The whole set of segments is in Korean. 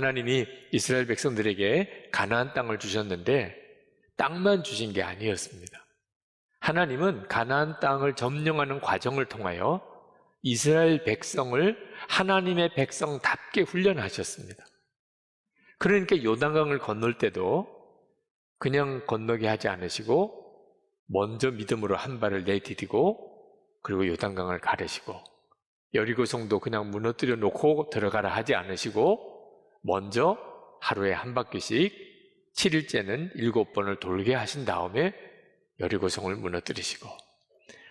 하나님이 이스라엘 백성들에게 가나안 땅을 주셨는데 땅만 주신 게 아니었습니다. 하나님은 가나안 땅을 점령하는 과정을 통하여 이스라엘 백성을 하나님의 백성답게 훈련하셨습니다. 그러니까 요단강을 건널 때도 그냥 건너게 하지 않으시고 먼저 믿음으로 한 발을 내디디고 그리고 요단강을 가르시고 여리고성도 그냥 무너뜨려 놓고 들어가라 하지 않으시고 먼저 하루에 한 바퀴씩 7일째는 7번을 돌게 하신 다음에 여리고성을 무너뜨리시고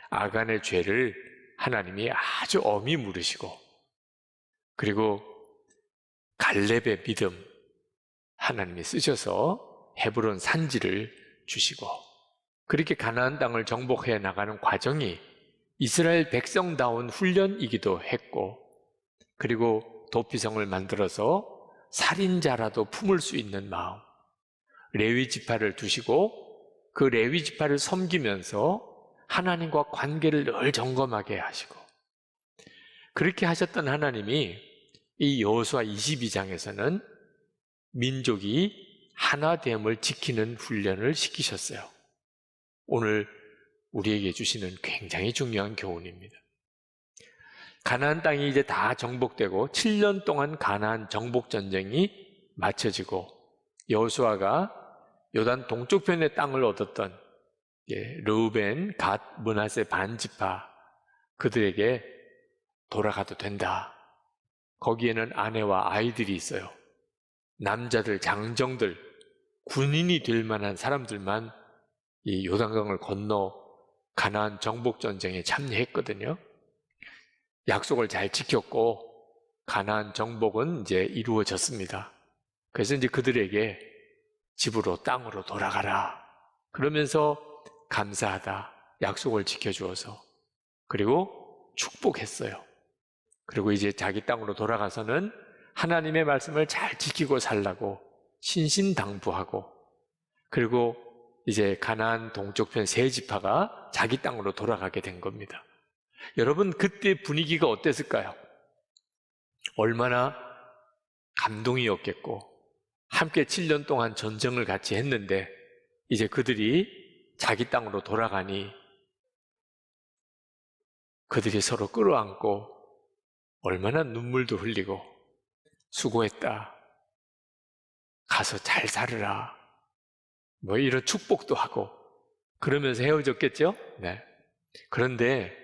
아간의 죄를 하나님이 아주 엄히 물으시고 그리고 갈렙의 믿음 하나님이 쓰셔서 헤브론 산지를 주시고 그렇게 가나안 땅을 정복해 나가는 과정이 이스라엘 백성다운 훈련이기도 했고 그리고 도피성을 만들어서 살인자라도 품을 수 있는 마음 레위 지파를 두시고 그 레위 지파를 섬기면서 하나님과 관계를 늘 점검하게 하시고 그렇게 하셨던 하나님이 이 여호수아 22장에서는 민족이 하나됨을 지키는 훈련을 시키셨어요. 오늘 우리에게 주시는 굉장히 중요한 교훈입니다. 가나안 땅이 이제 다 정복되고 7년 동안 가나안 정복 전쟁이 마쳐지고 여호수아가 요단 동쪽편의 땅을 얻었던 르우벤, 갓, 므낫세 반지파 그들에게 돌아가도 된다. 거기에는 아내와 아이들이 있어요. 남자들, 장정들, 군인이 될 만한 사람들만 이 요단강을 건너 가나안 정복 전쟁에 참여했거든요. 약속을 잘 지켰고 가나안 정복은 이제 이루어졌습니다. 그래서 이제 그들에게 집으로 땅으로 돌아가라. 그러면서 감사하다. 약속을 지켜주어서 그리고 축복했어요. 그리고 이제 자기 땅으로 돌아가서는 하나님의 말씀을 잘 지키고 살라고 신신당부하고 그리고 이제 가나안 동쪽편 세 지파가 자기 땅으로 돌아가게 된 겁니다. 여러분 그때 분위기가 어땠을까요? 얼마나 감동이었겠고 함께 7년 동안 전쟁을 같이 했는데 이제 그들이 자기 땅으로 돌아가니 그들이 서로 끌어안고 얼마나 눈물도 흘리고 수고했다. 가서 잘 살으라. 뭐 이런 축복도 하고 그러면서 헤어졌겠죠? 네. 그런데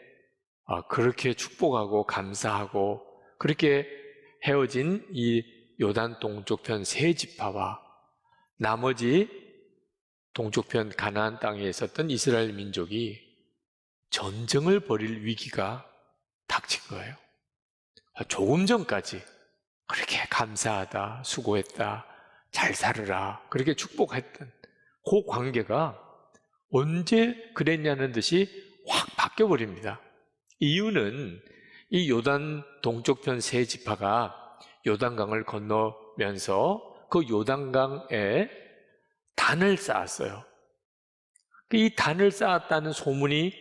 그렇게 축복하고 감사하고 그렇게 헤어진 이 요단 동쪽편 세 지파와 나머지 동쪽편 가나안 땅에 있었던 이스라엘 민족이 전쟁을 벌일 위기가 닥친 거예요. 조금 전까지 그렇게 감사하다, 수고했다, 잘 살으라 그렇게 축복했던 그 관계가 언제 그랬냐는 듯이 확 바뀌어버립니다. 이유는 이 요단 동쪽편 세 지파가 요단강을 건너면서 그 요단강에 단을 쌓았어요. 이 단을 쌓았다는 소문이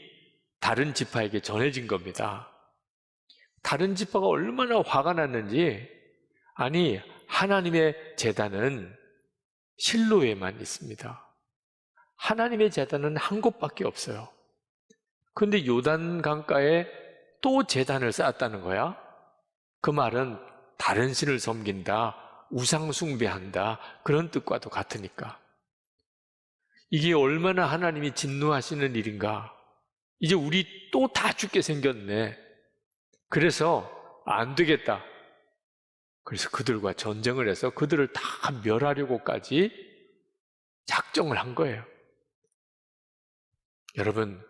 다른 지파에게 전해진 겁니다. 다른 지파가 얼마나 화가 났는지 아니 하나님의 제단은 실로에만 있습니다. 하나님의 제단은 한 곳밖에 없어요. 그런데 요단 강가에 또 제단을 쌓았다는 거야. 그 말은 다른 신을 섬긴다, 우상 숭배한다 그런 뜻과도 같으니까. 이게 얼마나 하나님이 진노하시는 일인가. 이제 우리 또 다 죽게 생겼네. 그래서 안 되겠다. 그래서 그들과 전쟁을 해서 그들을 다 멸하려고까지 작정을 한 거예요. 여러분,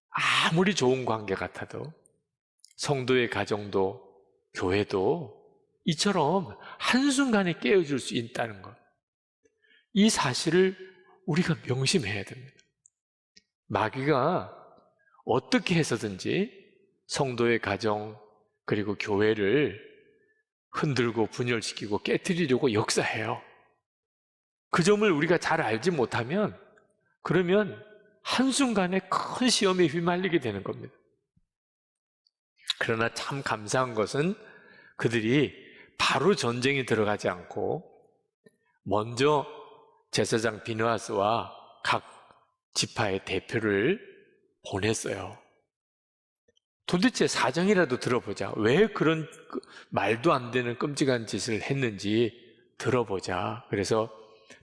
아무리 좋은 관계 같아도 성도의 가정도 교회도 이처럼 한순간에 깨어질 수 있다는 것. 이 사실을 우리가 명심해야 됩니다. 마귀가 어떻게 해서든지 성도의 가정 그리고 교회를 흔들고 분열시키고 깨트리려고 역사해요. 그 점을 우리가 잘 알지 못하면 그러면 한순간에 큰 시험에 휘말리게 되는 겁니다. 그러나 참 감사한 것은 그들이 바로 전쟁에 들어가지 않고 먼저 제사장 비느하스와 각 지파의 대표를 보냈어요. 도대체 사정이라도 들어보자. 왜 그런 말도 안 되는 끔찍한 짓을 했는지 들어보자. 그래서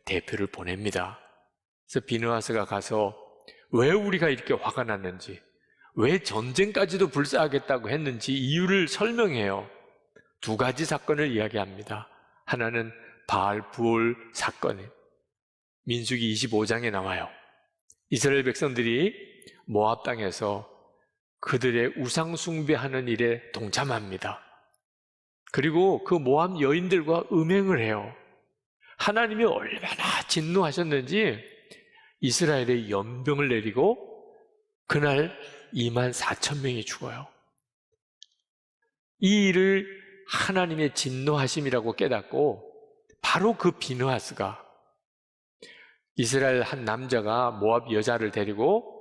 대표를 보냅니다. 그래서 비느하스가 가서 왜 우리가 이렇게 화가 났는지, 왜 전쟁까지도 불사하겠다고 했는지 이유를 설명해요. 두 가지 사건을 이야기합니다. 하나는 바알 부올 사건이에요. 민수기 25장에 나와요. 이스라엘 백성들이 모압 땅에서 그들의 우상 숭배하는 일에 동참합니다. 그리고 그 모압 여인들과 음행을 해요. 하나님이 얼마나 진노하셨는지 이스라엘에 연병을 내리고 그날 24,000명이 죽어요. 이 일을 하나님의 진노하심이라고 깨닫고 바로 그 비느하스가 이스라엘 한 남자가 모압 여자를 데리고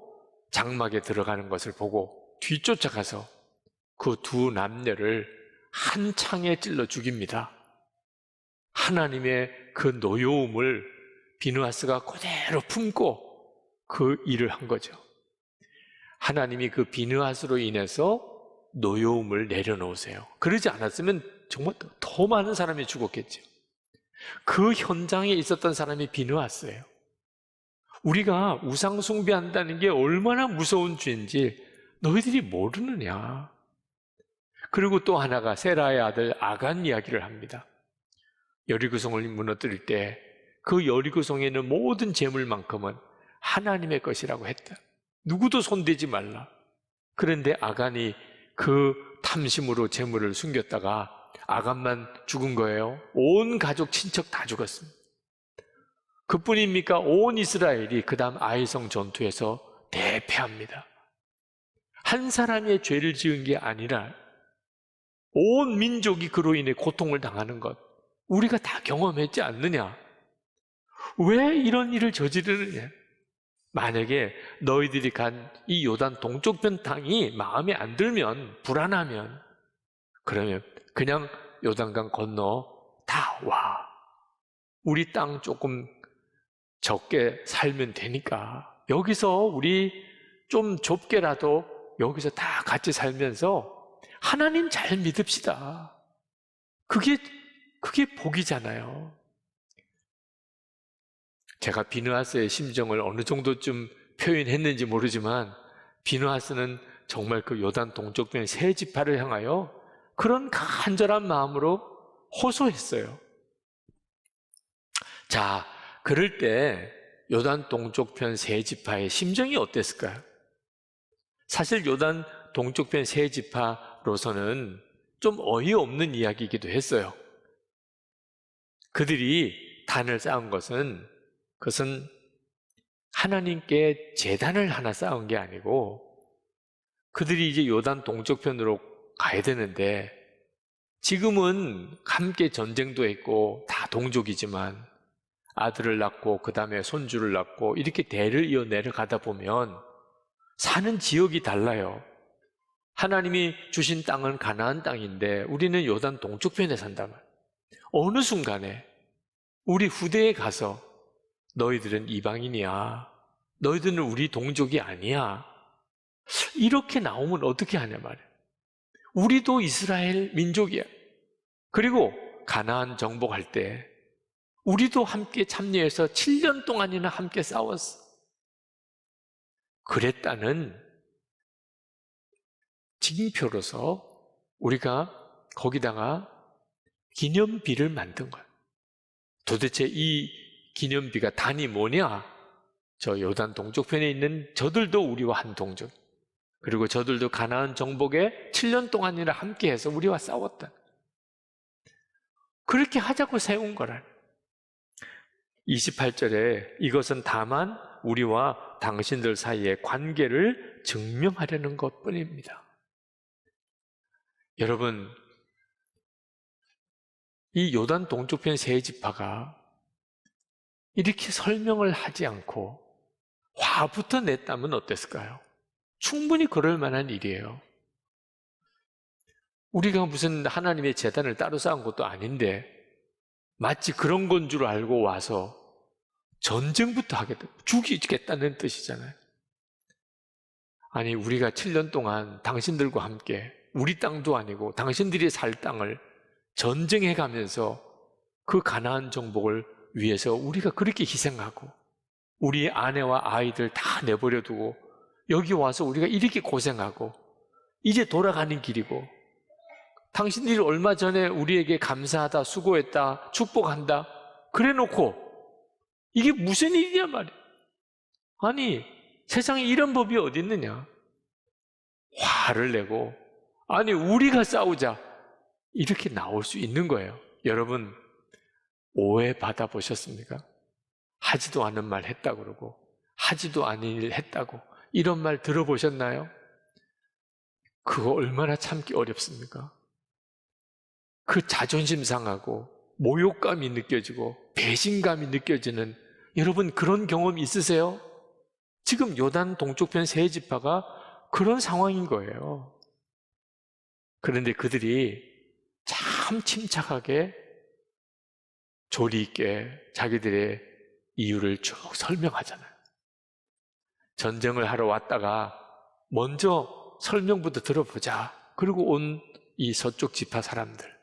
장막에 들어가는 것을 보고 뒤쫓아가서 그 두 남녀를 한 창에 찔러 죽입니다. 하나님의 그 노여움을 비느하스가 그대로 품고 그 일을 한 거죠. 하나님이 그 비느하스로 인해서 노여움을 내려놓으세요. 그러지 않았으면 정말 더 많은 사람이 죽었겠죠. 그 현장에 있었던 사람이 비느하스예요. 우리가 우상 숭배한다는 게 얼마나 무서운 죄인지 너희들이 모르느냐. 그리고 또 하나가 세라의 아들 아간 이야기를 합니다. 여리고성을 무너뜨릴 때 그 여리고성에 있는 모든 재물만큼은 하나님의 것이라고 했다. 누구도 손대지 말라. 그런데 아간이 그 탐심으로 재물을 숨겼다가 아간만 죽은 거예요. 온 가족 친척 다 죽었습니다. 그뿐입니까? 온 이스라엘이 그 다음 아이성 전투에서 대패합니다. 한 사람의 죄를 지은 게 아니라 온 민족이 그로 인해 고통을 당하는 것 우리가 다 경험했지 않느냐? 왜 이런 일을 저지르느냐? 만약에 너희들이 간 이 요단 동쪽편 땅이 마음에 안 들면, 불안하면, 그러면 그냥 요단강 건너 다 와. 우리 땅 조금 적게 살면 되니까 여기서 우리 좀 좁게라도 여기서 다 같이 살면서 하나님 잘 믿읍시다. 그게 복이잖아요. 제가 비느하스의 심정을 어느 정도쯤 표현했는지 모르지만 비느하스는 정말 그 요단 동쪽편 세 지파를 향하여 그런 간절한 마음으로 호소했어요. 자, 그럴 때 요단 동쪽편 세 지파의 심정이 어땠을까요? 사실 요단 동쪽편 세 지파로서는 좀 어이없는 이야기이기도 했어요. 그들이 단을 쌓은 그것은 하나님께 제단을 하나 쌓은 게 아니고 그들이 이제 요단 동쪽편으로 가야 되는데 지금은 함께 전쟁도 했고 다 동족이지만 아들을 낳고 그 다음에 손주를 낳고 이렇게 대를 이어 내려가다 보면 사는 지역이 달라요. 하나님이 주신 땅은 가나안 땅인데 우리는 요단 동쪽편에 산단 말이에요. 어느 순간에 우리 후대에 가서 너희들은 이방인이야. 너희들은 우리 동족이 아니야. 이렇게 나오면 어떻게 하냐 말이에요. 우리도 이스라엘 민족이야. 그리고 가나안 정복할 때 우리도 함께 참여해서 7년 동안이나 함께 싸웠어. 그랬다는 징표로서 우리가 거기다가 기념비를 만든 거예요. 도대체 이 기념비가 단이 뭐냐? 저 요단 동쪽편에 있는 저들도 우리와 한 동족. 그리고 저들도 가나안 정복에 7년 동안이나 함께해서 우리와 싸웠다. 그렇게 하자고 세운 거라. 28절에 이것은 다만 우리와 당신들 사이의 관계를 증명하려는 것뿐입니다. 여러분, 이 요단 동쪽편 세 지파가 이렇게 설명을 하지 않고 화부터 냈다면 어땠을까요? 충분히 그럴 만한 일이에요. 우리가 무슨 하나님의 제단을 따로 쌓은 것도 아닌데 마치 그런 건 줄 알고 와서 전쟁부터 하겠다. 죽이겠다는 뜻이잖아요. 아니, 우리가 7년 동안 당신들과 함께 우리 땅도 아니고 당신들이 살 땅을 전쟁해 가면서 그 가나안 정복을 위해서 우리가 그렇게 희생하고 우리 아내와 아이들 다 내버려 두고 여기 와서 우리가 이렇게 고생하고 이제 돌아가는 길이고 당신들이 얼마 전에 우리에게 감사하다, 수고했다, 축복한다 그래 놓고 이게 무슨 일이냐 말이야. 아니, 세상에 이런 법이 어디 있느냐. 화를 내고 아니 우리가 싸우자 이렇게 나올 수 있는 거예요. 여러분 오해 받아보셨습니까? 하지도 않은 말 했다고 그러고 하지도 않은 일 했다고 이런 말 들어보셨나요? 그거 얼마나 참기 어렵습니까? 그 자존심 상하고 모욕감이 느껴지고 배신감이 느껴지는 여러분 그런 경험 있으세요? 지금 요단 동쪽편 세 지파가 그런 상황인 거예요. 그런데 그들이 참 침착하게 조리 있게 자기들의 이유를 쭉 설명하잖아요. 전쟁을 하러 왔다가 먼저 설명부터 들어보자. 그리고 온 이 서쪽 지파 사람들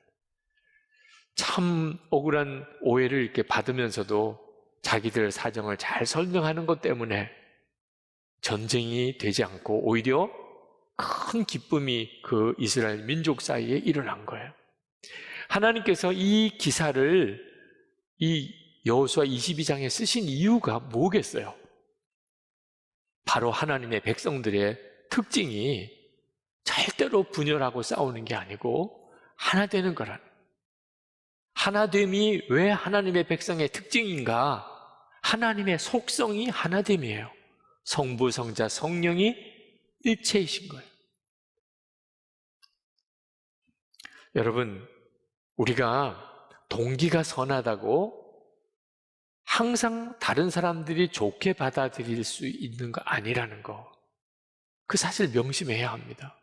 참 억울한 오해를 이렇게 받으면서도 자기들 사정을 잘 설명하는 것 때문에 전쟁이 되지 않고 오히려 큰 기쁨이 그 이스라엘 민족 사이에 일어난 거예요. 하나님께서 이 기사를 이 여호수아 22장에 쓰신 이유가 뭐겠어요? 바로 하나님의 백성들의 특징이 절대로 분열하고 싸우는 게 아니고 하나 되는 거라는. 하나됨이 왜 하나님의 백성의 특징인가? 하나님의 속성이 하나됨이에요. 성부, 성자, 성령이 일체이신 거예요. 여러분, 우리가 동기가 선하다고 항상 다른 사람들이 좋게 받아들일 수 있는 거 아니라는 거. 그 사실 명심해야 합니다.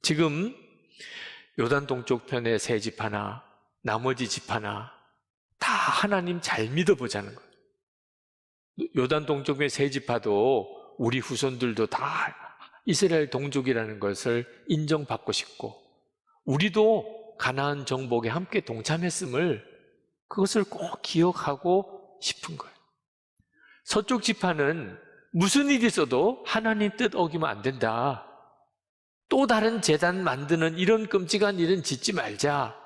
지금 요단 동쪽 편의 세 지파나 나머지 지파나 다 하나님 잘 믿어보자는 거예요. 요단 동쪽의 세 지파도 우리 후손들도 다 이스라엘 동족이라는 것을 인정받고 싶고 우리도 가나안 정복에 함께 동참했음을 그것을 꼭 기억하고 싶은 거예요. 서쪽 지파는 무슨 일이 있어도 하나님 뜻 어기면 안 된다. 또 다른 제단 만드는 이런 끔찍한 일은 짓지 말자.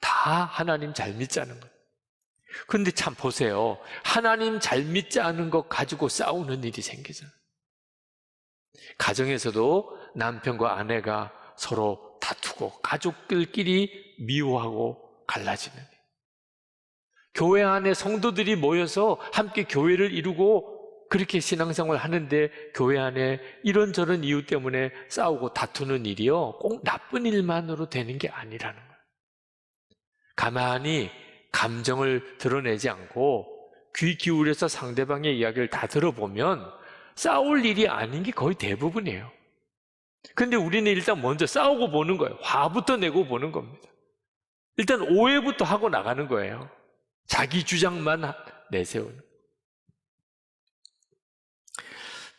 다 하나님 잘 믿자는 거예요. 그런데 참 보세요. 하나님 잘 믿지 않은 것 가지고 싸우는 일이 생기잖아요. 가정에서도 남편과 아내가 서로 다투고 가족들끼리 미워하고 갈라지는 일. 교회 안에 성도들이 모여서 함께 교회를 이루고 그렇게 신앙생활을 하는데 교회 안에 이런저런 이유 때문에 싸우고 다투는 일이요 꼭 나쁜 일만으로 되는 게 아니라는 거예요. 가만히 감정을 드러내지 않고 귀 기울여서 상대방의 이야기를 다 들어보면 싸울 일이 아닌 게 거의 대부분이에요. 근데 우리는 일단 먼저 싸우고 보는 거예요. 화부터 내고 보는 겁니다. 일단 오해부터 하고 나가는 거예요. 자기 주장만 내세우는.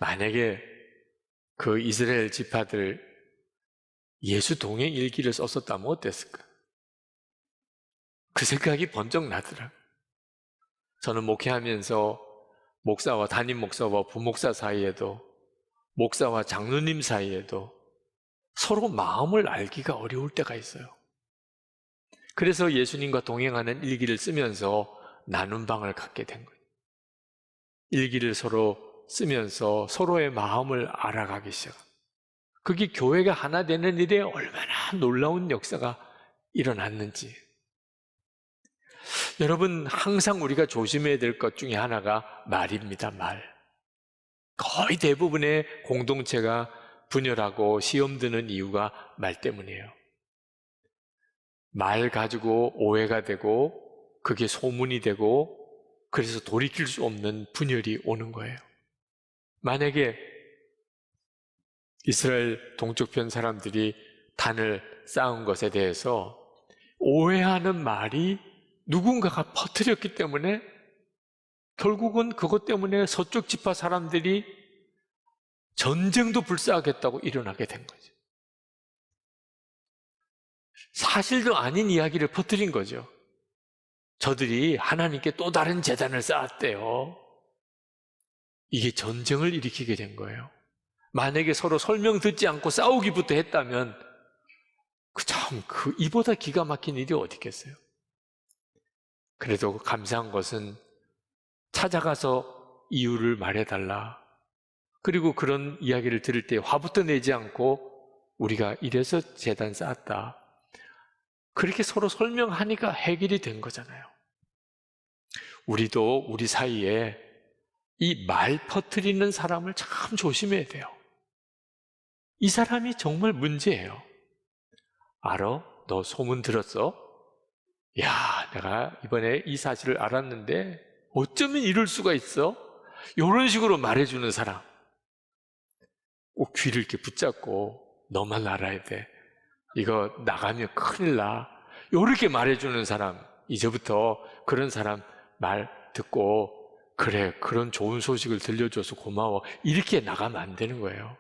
만약에 그 이스라엘 지파들 예수 동행 일기를 썼었다면 어땠을까? 그 생각이 번쩍 나더라. 저는 목회하면서 목사와 담임 목사와 부목사 사이에도 목사와 장로님 사이에도 서로 마음을 알기가 어려울 때가 있어요. 그래서 예수님과 동행하는 일기를 쓰면서 나눈 방을 갖게 된 거예요. 일기를 서로 쓰면서 서로의 마음을 알아가기 시작합니다. 그게 교회가 하나 되는 일에 얼마나 놀라운 역사가 일어났는지. 여러분, 항상 우리가 조심해야 될 것 중에 하나가 말입니다. 말. 거의 대부분의 공동체가 분열하고 시험 드는 이유가 말 때문이에요. 말 가지고 오해가 되고 그게 소문이 되고 그래서 돌이킬 수 없는 분열이 오는 거예요. 만약에 이스라엘 동쪽편 사람들이 단을 쌓은 것에 대해서 오해하는 말이 누군가가 퍼뜨렸기 때문에 결국은 그것 때문에 서쪽 지파 사람들이 전쟁도 불사하겠다고 일어나게 된 거죠. 사실도 아닌 이야기를 퍼뜨린 거죠. 저들이 하나님께 또 다른 제단을 쌓았대요. 이게 전쟁을 일으키게 된 거예요. 만약에 서로 설명 듣지 않고 싸우기부터 했다면 이보다 기가 막힌 일이 어디 있겠어요? 그래도 감사한 것은 찾아가서 이유를 말해달라. 그리고 그런 이야기를 들을 때 화부터 내지 않고 우리가 이래서 제단 쌓았다. 그렇게 서로 설명하니까 해결이 된 거잖아요. 우리도 우리 사이에 이 말 퍼뜨리는 사람을 참 조심해야 돼요. 이 사람이 정말 문제예요. 알아? 너 소문 들었어? 야, 내가 이번에 이 사실을 알았는데 어쩌면 이럴 수가 있어? 이런 식으로 말해주는 사람. 꼭 귀를 이렇게 붙잡고 너만 알아야 돼. 이거 나가면 큰일 나. 이렇게 말해주는 사람. 이제부터 그런 사람 말 듣고 그래, 그런 좋은 소식을 들려줘서 고마워. 이렇게 나가면 안 되는 거예요.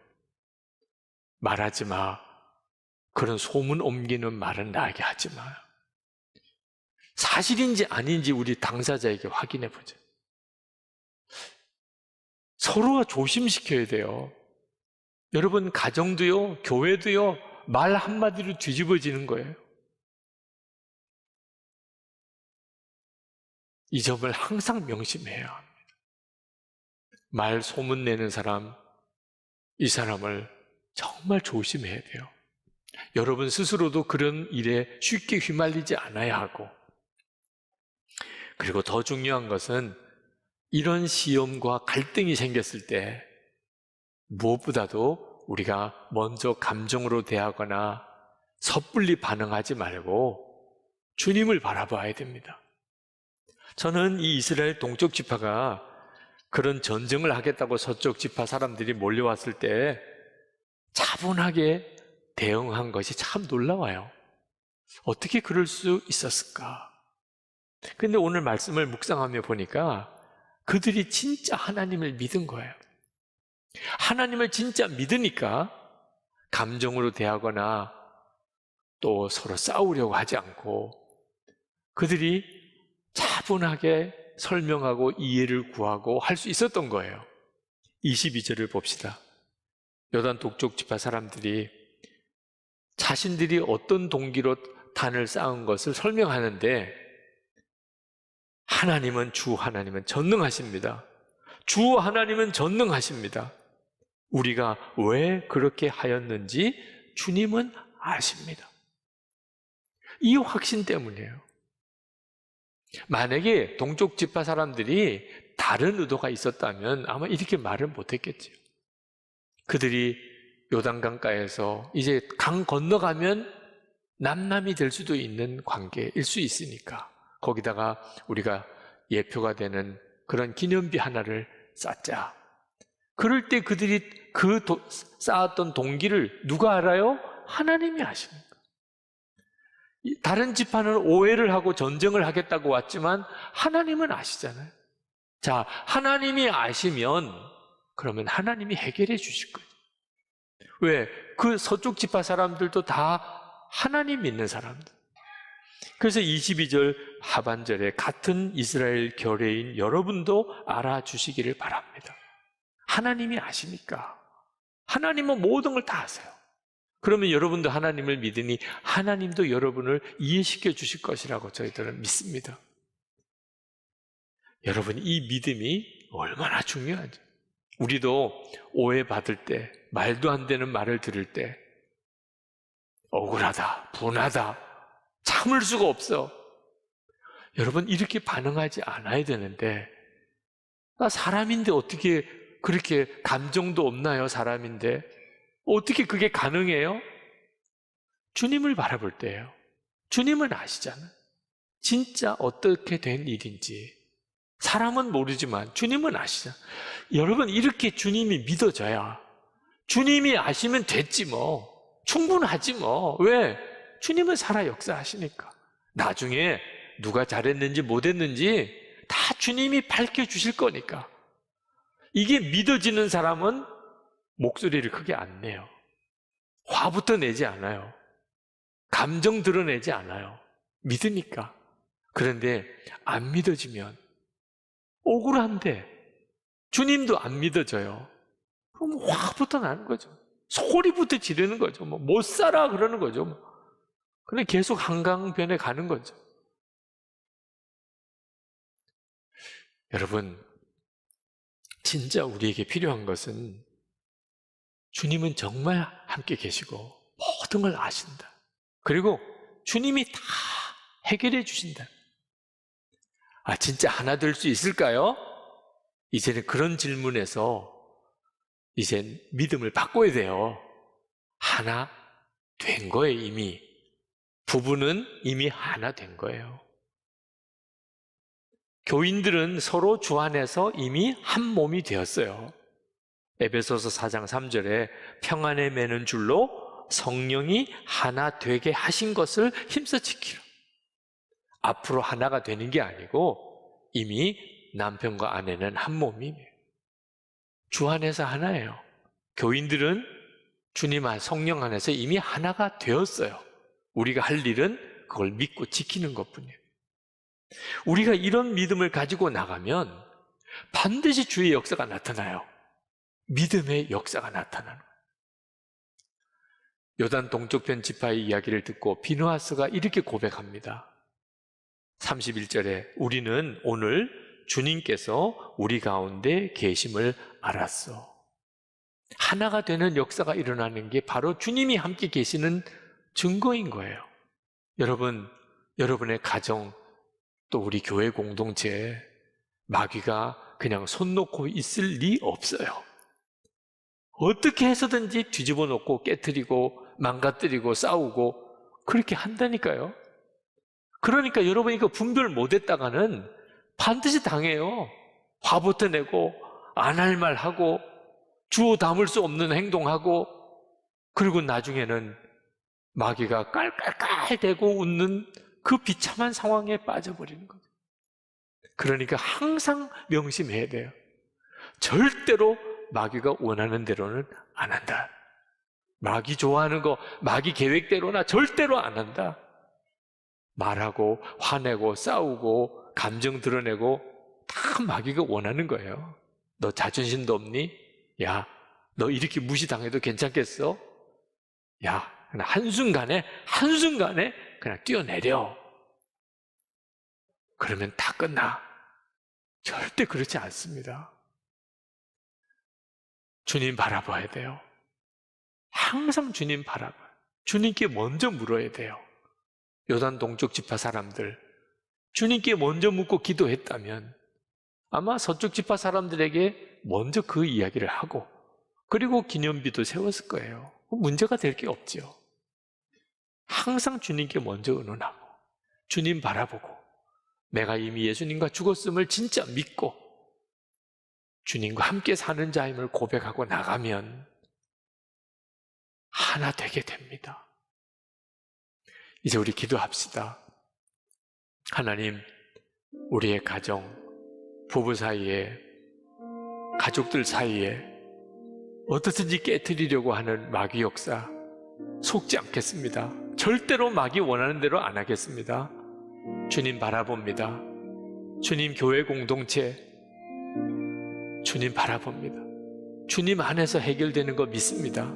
말하지 마. 그런 소문 옮기는 말은 나에게 하지 마. 사실인지 아닌지 우리 당사자에게 확인해 보자. 서로가 조심시켜야 돼요. 여러분, 가정도요, 교회도요, 말 한마디로 뒤집어지는 거예요. 이 점을 항상 명심해야 합니다. 말 소문내는 사람, 이 사람을 정말 조심해야 돼요. 여러분 스스로도 그런 일에 쉽게 휘말리지 않아야 하고, 그리고 더 중요한 것은 이런 시험과 갈등이 생겼을 때 무엇보다도 우리가 먼저 감정으로 대하거나 섣불리 반응하지 말고 주님을 바라봐야 됩니다. 저는 이 이스라엘 동쪽 지파가 그런 전쟁을 하겠다고 서쪽 지파 사람들이 몰려왔을 때 차분하게 대응한 것이 참 놀라워요. 어떻게 그럴 수 있었을까? 근데 오늘 말씀을 묵상하며 보니까 그들이 진짜 하나님을 믿은 거예요. 하나님을 진짜 믿으니까 감정으로 대하거나 또 서로 싸우려고 하지 않고 그들이 차분하게 설명하고 이해를 구하고 할 수 있었던 거예요. 22절을 봅시다. 요단 동쪽 지파 사람들이 자신들이 어떤 동기로 단을 쌓은 것을 설명하는데 주 하나님은 전능하십니다. 주 하나님은 전능하십니다. 우리가 왜 그렇게 하였는지 주님은 아십니다. 이 확신 때문이에요. 만약에 동쪽 지파 사람들이 다른 의도가 있었다면 아마 이렇게 말을 못했겠죠. 그들이 요단강가에서 이제 강 건너가면 남남이 될 수도 있는 관계일 수 있으니까 거기다가 우리가 예표가 되는 그런 기념비 하나를 쌓자. 그럴 때 그들이 쌓았던 동기를 누가 알아요? 하나님이 아십니까? 다른 지파는 오해를 하고 전쟁을 하겠다고 왔지만 하나님은 아시잖아요. 자, 하나님이 아시면 그러면 하나님이 해결해 주실 거예요. 왜? 그 서쪽 지파 사람들도 다 하나님 믿는 사람들. 그래서 22절 하반절에 같은 이스라엘 결례인 여러분도 알아주시기를 바랍니다. 하나님이 아시니까. 하나님은 모든 걸 다 아세요. 그러면 여러분도 하나님을 믿으니 하나님도 여러분을 이해시켜 주실 것이라고 저희들은 믿습니다. 여러분, 이 믿음이 얼마나 중요하죠. 우리도 오해받을 때, 말도 안 되는 말을 들을 때 억울하다, 분하다, 참을 수가 없어. 여러분, 이렇게 반응하지 않아야 되는데 나 사람인데 어떻게 그렇게 감정도 없나요? 사람인데 어떻게 그게 가능해요? 주님을 바라볼 때예요. 주님은 아시잖아요. 진짜 어떻게 된 일인지. 사람은 모르지만 주님은 아시잖아요. 여러분, 이렇게 주님이 믿어져야 주님이 아시면 됐지 뭐. 충분하지 뭐. 왜? 주님은 살아 역사하시니까. 나중에 누가 잘했는지 못했는지 다 주님이 밝혀주실 거니까. 이게 믿어지는 사람은 목소리를 크게 안 내요. 화부터 내지 않아요. 감정 드러내지 않아요. 믿으니까. 그런데 안 믿어지면 억울한데 주님도 안 믿어져요. 그럼 화부터 나는 거죠. 소리부터 지르는 거죠. 못 살아 그러는 거죠. 근데 계속 한강변에 가는 거죠. 여러분, 진짜 우리에게 필요한 것은 주님은 정말 함께 계시고 모든 걸 아신다. 그리고 주님이 다 해결해 주신다. 진짜 하나 될 수 있을까요? 이제는 그런 질문에서 이제 믿음을 바꿔야 돼요. 하나 된 거예요, 이미. 부부는 이미 하나 된 거예요. 교인들은 서로 주 안에서 이미 한 몸이 되었어요. 에베소서 4장 3절에 평안에 매는 줄로 성령이 하나 되게 하신 것을 힘써 지키라. 앞으로 하나가 되는 게 아니고 이미 남편과 아내는 한 몸이에요. 주 안에서 하나예요. 교인들은 주님 안 성령 안에서 이미 하나가 되었어요. 우리가 할 일은 그걸 믿고 지키는 것뿐이에요. 우리가 이런 믿음을 가지고 나가면 반드시 주의 역사가 나타나요. 믿음의 역사가 나타나는 거예요. 요단 동쪽편 지파의 이야기를 듣고 비느하스가 이렇게 고백합니다. 31절에 우리는 오늘 주님께서 우리 가운데 계심을 알았어. 하나가 되는 역사가 일어나는 게 바로 주님이 함께 계시는 증거인 거예요. 여러분, 여러분의 가정, 또 우리 교회 공동체에 마귀가 그냥 손 놓고 있을 리 없어요. 어떻게 해서든지 뒤집어 놓고 깨트리고 망가뜨리고 싸우고 그렇게 한다니까요. 그러니까 여러분 이거 분별 못했다가는 반드시 당해요. 화부터 내고 안 할 말 하고 주워 담을 수 없는 행동하고 그리고 나중에는 마귀가 깔깔깔대고 웃는 그 비참한 상황에 빠져버리는 거죠. 그러니까 항상 명심해야 돼요. 절대로 마귀가 원하는 대로는 안 한다. 마귀 좋아하는 거, 마귀 계획대로나 절대로 안 한다. 말하고 화내고 싸우고 감정 드러내고 다 마귀가 원하는 거예요. 너 자존심도 없니? 야, 너 이렇게 무시당해도 괜찮겠어? 야, 그냥 한순간에 그냥 뛰어내려. 그러면 다 끝나. 절대 그렇지 않습니다. 주님 바라봐야 돼요. 항상 주님 바라봐요. 주님께 먼저 물어야 돼요. 요단 동쪽 지파 사람들, 주님께 먼저 묻고 기도했다면 아마 서쪽 지파 사람들에게 먼저 그 이야기를 하고 그리고 기념비도 세웠을 거예요. 문제가 될 게 없죠. 항상 주님께 먼저 의논하고 주님 바라보고 내가 이미 예수님과 죽었음을 진짜 믿고 주님과 함께 사는 자임을 고백하고 나가면 하나 되게 됩니다. 이제 우리 기도합시다. 하나님, 우리의 가정, 부부 사이에, 가족들 사이에 어떻든지 깨트리려고 하는 마귀 역사 속지 않겠습니다. 절대로 마귀 원하는 대로 안 하겠습니다. 주님 바라봅니다. 주님 교회 공동체, 주님 바라봅니다. 주님 안에서 해결되는 거 믿습니다.